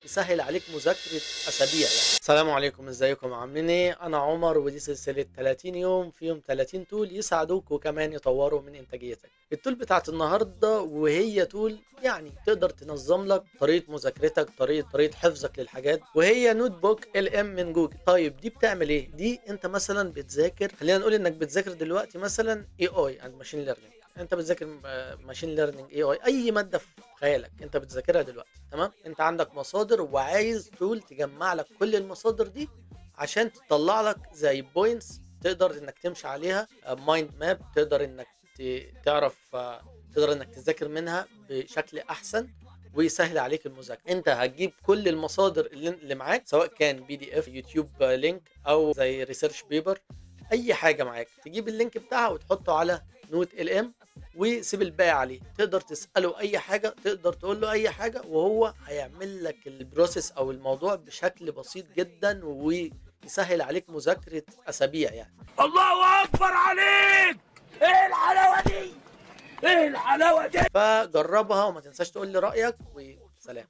يسهل عليك مذاكرة أسابيع يعني. السلام عليكم، ازيكم عاملين ايه؟ أنا عمر ودي سلسلة 30 يوم فيهم 30 تول يساعدوك وكمان يطوروا من إنتاجيتك. التول بتاعت النهاردة وهي تول يعني تقدر تنظم لك طريقة مذاكرتك، طريقة حفظك للحاجات، وهي نوت بوك ال ام من جوجل. طيب دي بتعمل ايه؟ دي انت مثلا بتذاكر، خلينا نقول انك بتذاكر دلوقتي مثلا اي اي اند ماشين ليرنينج. انت بتذاكر ماشين ليرنينج اي اي، اي ماده في خيالك انت بتذاكرها دلوقتي، تمام؟ انت عندك مصادر وعايز تول تجمع لك كل المصادر دي عشان تطلع لك زي بوينتس تقدر انك تمشي عليها، مايند ماب تقدر انك تعرف، تقدر انك تذاكر منها بشكل احسن ويسهل عليك المذاكره. انت هتجيب كل المصادر اللي معاك، سواء كان بي دي اف، يوتيوب لينك، او زي ريسيرش بيبر، اي حاجه معاك تجيب اللينك بتاعها وتحطه على نوت ال ام وسيب الباقي عليه. تقدر تساله اي حاجه، تقدر تقول له اي حاجه، وهو هيعمل لك البروسيس او الموضوع بشكل بسيط جدا ويسهل عليك مذاكره اسابيع يعني. الله اكبر عليك! ايه الحلاوه دي؟ ايه الحلاوه دي؟ فجربها وما تنساش تقول لي رايك، وسلام.